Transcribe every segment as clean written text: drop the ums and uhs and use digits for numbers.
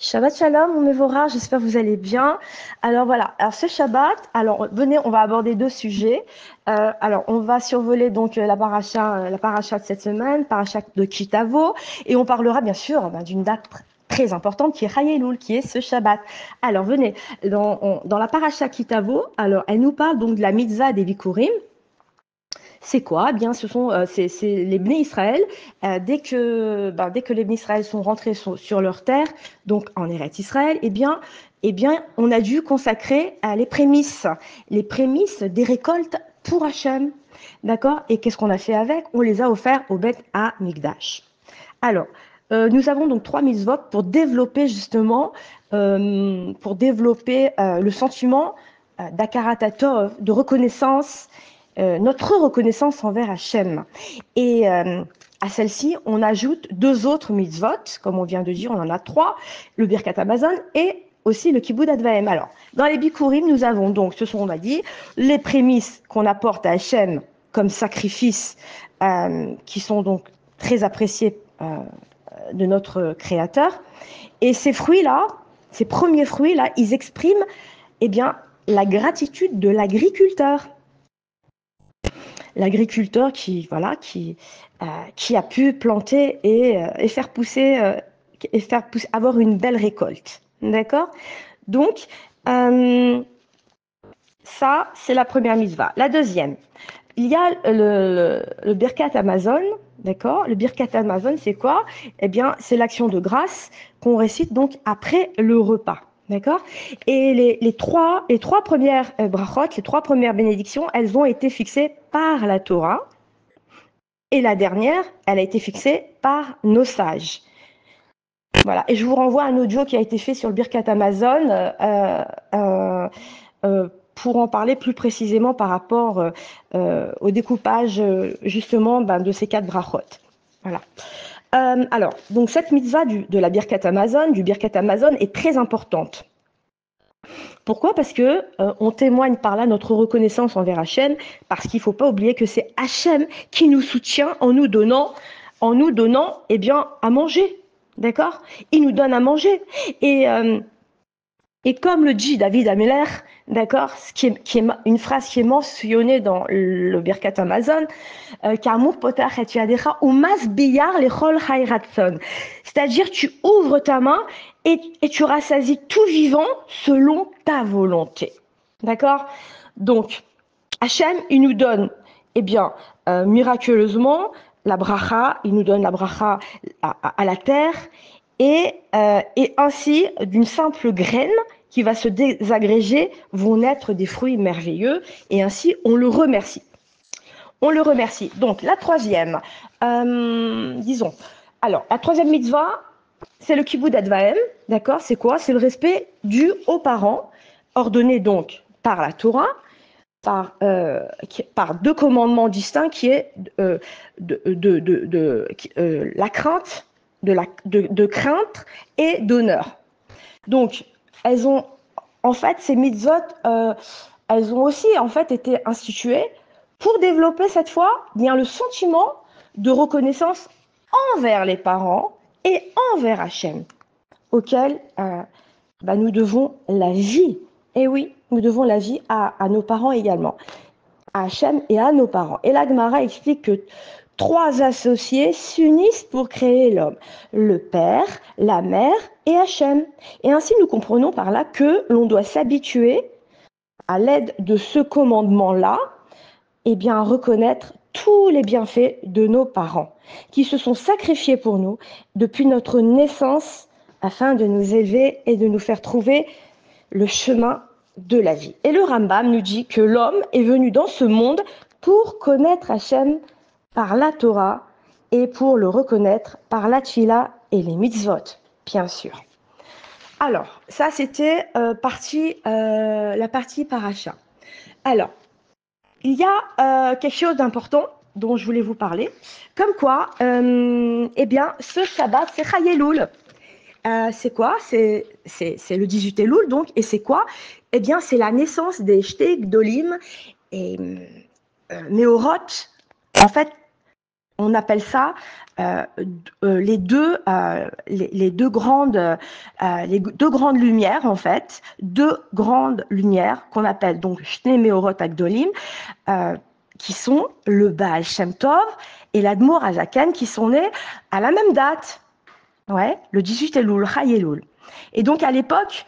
Shabbat Shalom, mon Mévorah, j'espère que vous allez bien. Alors voilà, alors ce Shabbat, alors venez, on va aborder deux sujets. Alors on va survoler donc la paracha de cette semaine, paracha de Kitavo, et on parlera bien sûr d'une date très importante qui est Chayeloul, qui est ce Shabbat. Alors venez, dans la paracha Kitavo, alors elle nous parle donc de la mitzvah des Bikurim. C'est quoi? Eh bien, ce sont c'est les Bnei Israël. Dès que les Bnei Israël sont rentrés sur leur terre, donc en Eretz Israël, on a dû consacrer les prémices des récoltes pour Hachem. D'accord? Et qu'est-ce qu'on a fait avec? On les a offerts au Beth Amikdash. Alors, nous avons donc 3 mitzvot pour développer justement, le sentiment d'Akarat Tov, de reconnaissance, notre reconnaissance envers Hachem. Et à celle-ci, on ajoute 2 autres mitzvot, comme on vient de dire, on en a 3, le Birkat Hamazon et aussi le Kibud Advahem. Alors, dans les Bikurim, nous avons donc, on va dire, les prémices qu'on apporte à Hachem comme sacrifice, qui sont donc très appréciés de notre Créateur. Et ces fruits-là, ces premiers fruits-là, ils expriment la gratitude de l'agriculteur. L'agriculteur qui a pu planter et faire pousser, avoir une belle récolte. D'accord? Donc, ça, c'est la première mitzvah. La deuxième, il y a le Birkat Hamazon. D'accord? Le Birkat Hamazon, c'est quoi? Eh bien, c'est l'action de grâce qu'on récite donc après le repas. D'accord? Et les trois premières brachot, les 3 premières bénédictions, elles ont été fixées par la Torah. Et la dernière, elle a été fixée par nos sages. Voilà. Et je vous renvoie à un audio qui a été fait sur le Birkat Hamazon pour en parler plus précisément par rapport au découpage justement de ces 4 brachot. Voilà. Alors, donc cette mitzvah de la Birkat Hamazon, du Birkat Hamazon est très importante. Pourquoi? Parce que on témoigne par là notre reconnaissance envers Hachem, parce qu'il ne faut pas oublier que c'est Hachem qui nous soutient en nous donnant à manger. D'accord? Il nous donne à manger. Et comme le dit David Ameller, d'accord, qui est une phrase qui est mentionnée dans le Birkat Hamazon, c'est-à-dire tu ouvres ta main et tu rassasies tout vivant selon ta volonté. D'accord? Donc, Hachem, il nous donne, miraculeusement, la bracha, il nous donne la bracha à la terre, et ainsi, d'une simple graine qui va se désagréger, vont naître des fruits merveilleux, et ainsi, on le remercie. On le remercie. Donc, la troisième, la troisième mitzvah, c'est le Kibud Advahem, d'accord? C'est quoi? C'est le respect dû aux parents, ordonné donc par la Torah, par 2 commandements distincts qui est la crainte, de crainte et d'honneur. Donc, ces mitzvot, elles ont aussi été instituées pour développer cette fois le sentiment de reconnaissance envers les parents et envers Hachem, auquel nous devons la vie. Et oui, nous devons la vie à nos parents également, à Hachem et à nos parents. Et la Gemara explique que 3 associés s'unissent pour créer l'homme, le père, la mère et Hachem. Et ainsi, nous comprenons par là que l'on doit s'habituer, à l'aide de ce commandement-là, à reconnaître tous les bienfaits de nos parents, qui se sont sacrifiés pour nous depuis notre naissance, afin de nous élever et de nous faire trouver le chemin de la vie. Et le Rambam nous dit que l'homme est venu dans ce monde pour connaître Hachem par la Torah et pour le reconnaître par la Tfila et les mitzvot, bien sûr. Alors, ça c'était la partie paracha. Alors, il y a quelque chose d'important dont je voulais vous parler, comme quoi, ce Shabbat, c'est Chayeloul. C'est quoi? C'est le 18 Elul, donc, et c'est quoi? Eh bien, c'est la naissance des Shtei Gdolim et Meorot, en fait, on appelle ça les deux grandes lumières, en fait, deux grandes lumières qu'on appelle donc Shnei Meorot Agdolim, qui sont le Baal Shem Tov et l'Admour Azaken, qui sont nés à la même date, ouais, le 18 Elul, Chai Elul. Et donc à l'époque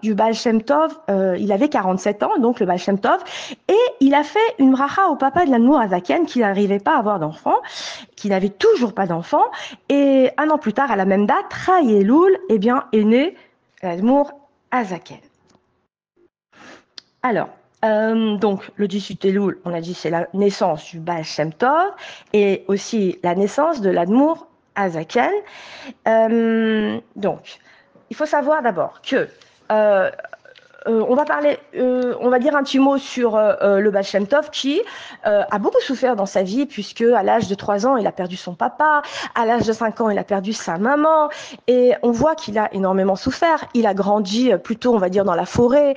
du Baal Shem Tov, il avait 47 ans, donc le Baal Shem Tov, et il a fait une bracha au papa de l'Admour Azaken qui n'arrivait pas à avoir d'enfant, qui n'avait toujours pas d'enfant, et un an plus tard, à la même date, Chai Elul, eh bien, est né l'Admour Azaken. Alors, donc le 18 Elul, on a dit c'est la naissance du Baal Shem Tov et aussi la naissance de l'Admour Azaken. Donc, il faut savoir d'abord que on va dire un petit mot sur le Baal Shem Tov qui a beaucoup souffert dans sa vie puisque à l'âge de 3 ans, il a perdu son papa, à l'âge de 5 ans, il a perdu sa maman et on voit qu'il a énormément souffert. Il a grandi plutôt, on va dire, dans la forêt.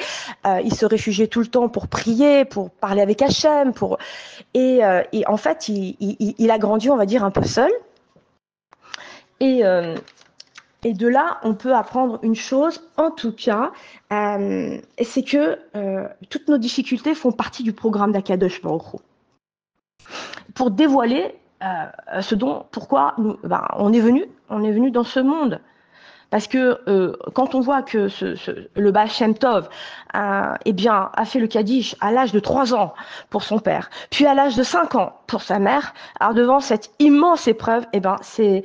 Il se réfugiait tout le temps pour prier, pour parler avec Hachem, et en fait, il a grandi, on va dire, un peu seul. Et de là, on peut apprendre une chose, en tout cas, c'est que toutes nos difficultés font partie du programme d'Akadosh Baruch Hu. Pour dévoiler pourquoi on est venu dans ce monde. Parce que quand on voit que le Baal Shem Tov a fait le Kaddish à l'âge de 3 ans pour son père, puis à l'âge de 5 ans pour sa mère, alors devant cette immense épreuve, c'est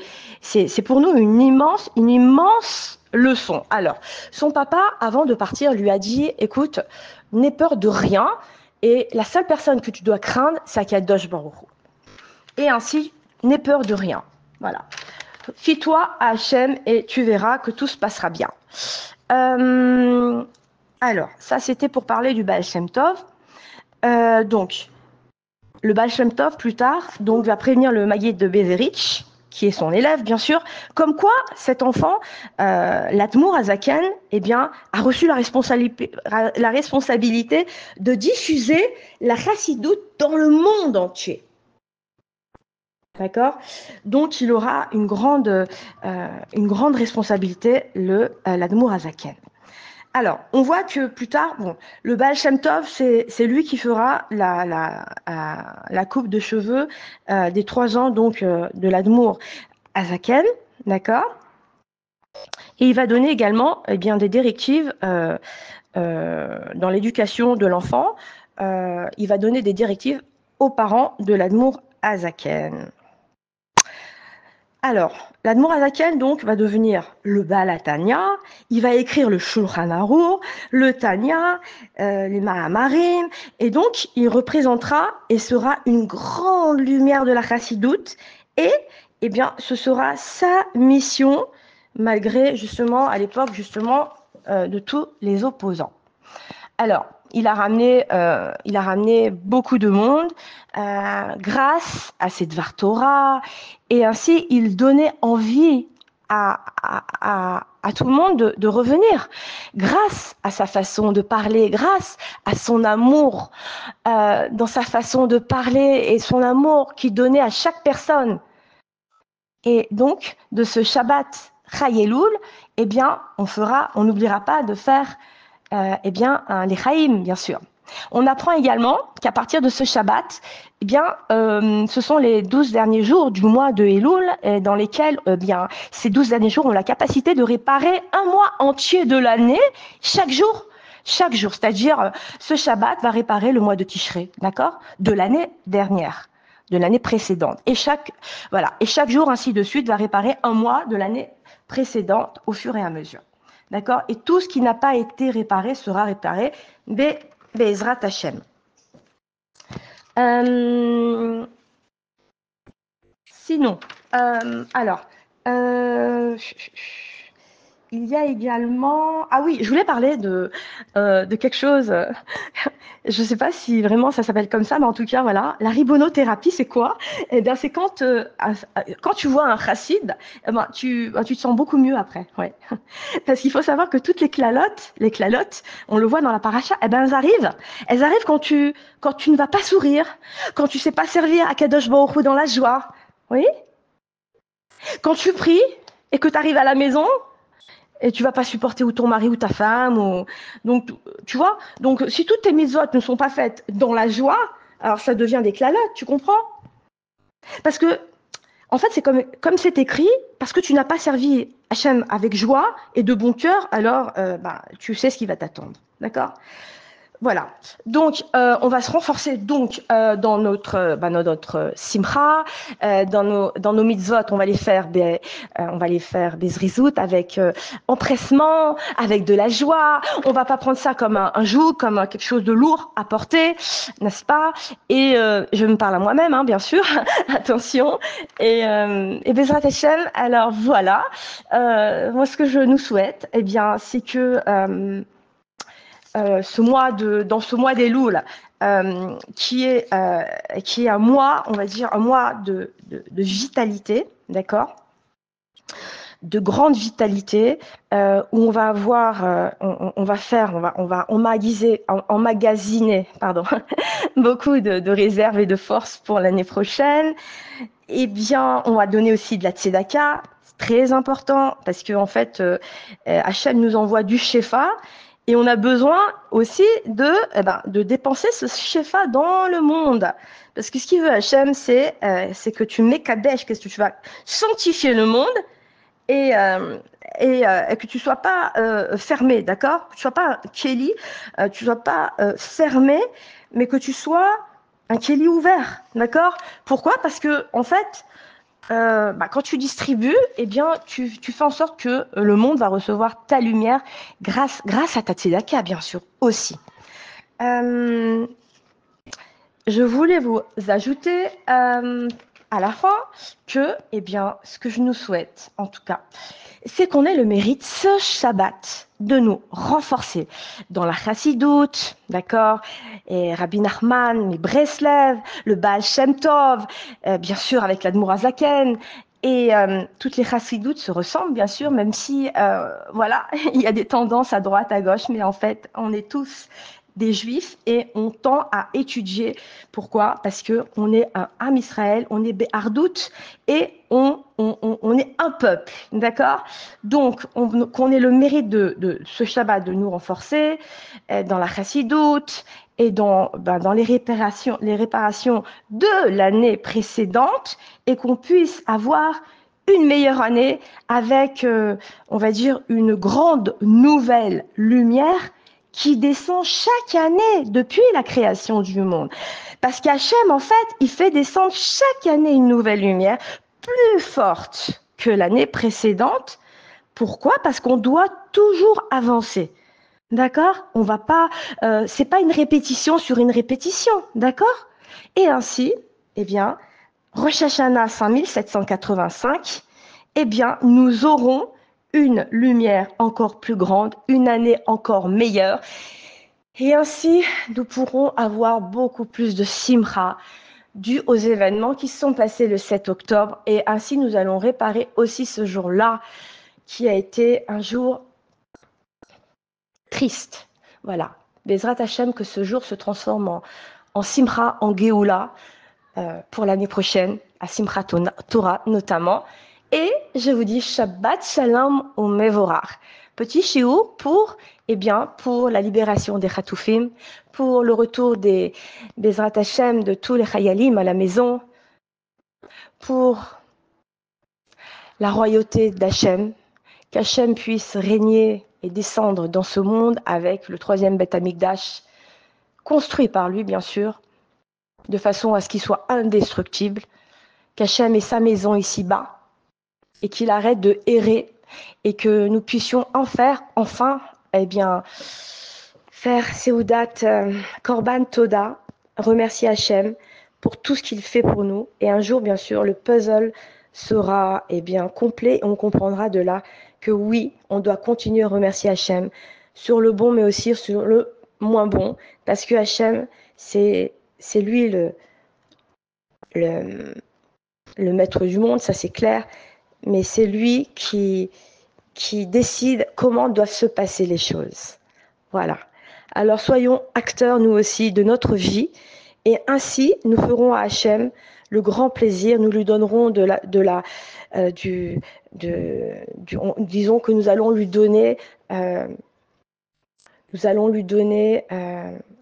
pour nous une immense leçon. Alors, son papa, avant de partir, lui a dit, écoute, n'aie peur de rien, et la seule personne que tu dois craindre, c'est Akadosh Baruch Hu. Et ainsi, n'aie peur de rien. Voilà. Fie-toi à Hachem et tu verras que tout se passera bien. Alors, ça c'était pour parler du Baal Shem Tov. Donc, le Baal Shem Tov, plus tard, donc, va prévenir le Maggid de Bezerich, qui est son élève, bien sûr, comme quoi cet enfant, l'Admour Azaken, a reçu la responsabilité de diffuser la chassidoute dans le monde entier. D'accord? Donc, il aura une grande responsabilité, l'Admour Azaken. Alors, on voit que plus tard, le Baal Shem Tov, c'est lui qui fera la coupe de cheveux des 3 ans donc, de l'Admour Azaken, d'accord? Et il va donner également des directives dans l'éducation de l'enfant. Il va donner des directives aux parents de l'Admour Azaken. Alors, l'Admour Azaken donc va devenir le Baal HaTanya, il va écrire le Shulchan Aruch, le Tanya, les Mahamarim, et donc il représentera et sera une grande lumière de la Chassidoute, et ce sera sa mission, malgré justement, à l'époque justement, de tous les opposants. Alors, il a ramené beaucoup de monde grâce à cette Dvar Torah, et ainsi il donnait envie à tout le monde de revenir, grâce à sa façon de parler, grâce à son amour dans sa façon de parler et son amour qu'il donnait à chaque personne. Et donc, de ce Shabbat Chai Elul, on n'oubliera pas de faire les Chaim, bien sûr. On apprend également qu'à partir de ce Shabbat, ce sont les 12 derniers jours du mois de Elul, dans lesquels ces 12 derniers jours ont la capacité de réparer un mois entier de l'année, chaque jour. C'est-à-dire, ce Shabbat va réparer le mois de Tishrei, d'accord? De l'année dernière, de l'année précédente. Et chaque jour, ainsi de suite, va réparer un mois de l'année précédente au fur et à mesure. D'accord? Et tout ce qui n'a pas été réparé sera réparé. Be'ezrat Hashem. Sinon, il y a également... Ah oui, je voulais parler de quelque chose. Je ne sais pas si vraiment ça s'appelle comme ça, mais en tout cas, voilà. La ribonothérapie, c'est quoi? C'est quand tu vois un chassid, tu te sens beaucoup mieux après. Ouais. Parce qu'il faut savoir que toutes les clalotes, on le voit dans la paracha, elles arrivent. Elles arrivent quand tu ne vas pas sourire, quand tu ne sais pas servir à Kadosh Baruch Hu dans la joie. Oui. Quand tu pries et que tu arrives à la maison, et tu vas pas supporter ou ton mari ou ta femme, ou... donc tu vois. Donc si toutes tes mitzvot ne sont pas faites dans la joie, alors ça devient des clalottes, tu comprends? Parce que en fait c'est comme c'est écrit, parce que tu n'as pas servi Hachem avec joie et de bon cœur, alors bah, tu sais ce qui va t'attendre, d'accord? Voilà. Donc, on va se renforcer donc dans notre simcha, dans nos mitzvot, on va les faire bezrizout avec empressement, avec de la joie. On va pas prendre ça comme un joug, comme quelque chose de lourd à porter, n'est-ce pas? Et je me parle à moi-même, hein, bien sûr. Attention. Et Bezrat Hashem. Alors voilà. Moi, ce que je nous souhaite, eh bien, c'est que dans ce mois des loups, là, qui est un mois, on va dire, un mois de vitalité, d'accord, de grande vitalité, où on va avoir, on va emmagasiner, pardon, beaucoup de réserves et de forces pour l'année prochaine. Eh bien, on va donner aussi de la tzedaka, c'est très important, parce que en fait, Hachem nous envoie du shefa, et on a besoin aussi de dépenser ce shefa dans le monde. Parce que ce qu'il veut Hachem, c'est que tu mekadesh, que tu vas sanctifier le monde, et, euh, et que tu sois pas fermé, d'accord? Que tu sois pas un Kelly, tu sois pas fermé, mais que tu sois un Kelly ouvert, d'accord? Pourquoi? Parce que en fait, quand tu distribues, eh bien, tu fais en sorte que le monde va recevoir ta lumière grâce à ta tzedaka, bien sûr, aussi. Euh, je voulais vous ajouter à la fin que, eh bien, ce que je nous souhaite, en tout cas, c'est qu'on ait le mérite ce Shabbat de nous renforcer dans la chassidoute, d'accord, et Rabbi Nachman, les Breslev, le Baal Shem Tov, bien sûr avec l'Admour Azaken, et toutes les chassidoutes se ressemblent, bien sûr, même si, voilà, il y a des tendances à droite, à gauche, mais en fait, on est tous des juifs et on tend à étudier. Pourquoi? Parce que on est un Am Israël, on est Béhardout et on est un peuple, d'accord? Donc, qu'on ait le mérite de ce Shabbat de nous renforcer dans la chassidoute et dans les réparations de l'année précédente, et qu'on puisse avoir une meilleure année avec, on va dire, une grande nouvelle lumière qui descend chaque année depuis la création du monde. Parce qu'Hachem, en fait, il fait descendre chaque année une nouvelle lumière plus forte que l'année précédente. Pourquoi? Parce qu'on doit toujours avancer. D'accord? On va pas, c'est pas une répétition sur une répétition. D'accord? Et ainsi, eh bien, Rosh Hashanah 5785, eh bien, nous aurons une lumière encore plus grande, une année encore meilleure. Et ainsi, nous pourrons avoir beaucoup plus de simra dû aux événements qui se sont passés le 7 octobre. Et ainsi, nous allons réparer aussi ce jour-là, qui a été un jour triste. Voilà. Bezrat Hashem, que ce jour se transforme en simra, en Géoula, pour l'année prochaine, à Simchat Torah notamment. Et je vous dis Shabbat Shalom au Mevorach. Petit shiur pour la libération des Chatoufim, pour le retour des Bezrat Hashem de tous les Chayalim à la maison, pour la royauté d'Hachem, qu'Hachem puisse régner et descendre dans ce monde avec le troisième Beth Amikdash, construit par lui bien sûr, de façon à ce qu'il soit indestructible, qu'Hachem ait sa maison ici-bas, et qu'il arrête de errer, et que nous puissions enfin, eh bien, faire Seudat Korban Toda, remercier Hachem pour tout ce qu'il fait pour nous. Et un jour, bien sûr, le puzzle sera bien complet, et on comprendra de là que oui, on doit continuer à remercier Hachem sur le bon, mais aussi sur le moins bon, parce que Hachem, c'est lui le, le maître du monde, ça c'est clair, mais c'est lui qui décide comment doivent se passer les choses. Voilà. Alors soyons acteurs, nous aussi, de notre vie, et ainsi nous ferons à Hachem le grand plaisir, nous lui donnerons disons que nous allons lui donner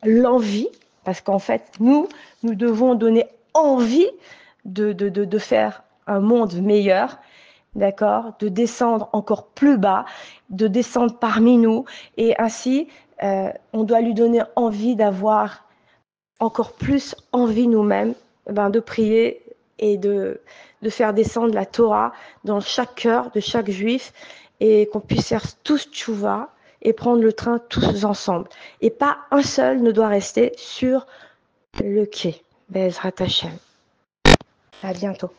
l'envie, parce qu'en fait, nous devons donner envie de faire un monde meilleur, d'accord, de descendre encore plus bas, de descendre parmi nous, et ainsi, on doit lui donner envie d'avoir encore plus envie nous-mêmes de prier et de faire descendre la Torah dans chaque cœur de chaque juif et qu'on puisse faire tous tchouva et prendre le train tous ensemble. Et pas un seul ne doit rester sur le quai. Bezrat Hashem. À bientôt.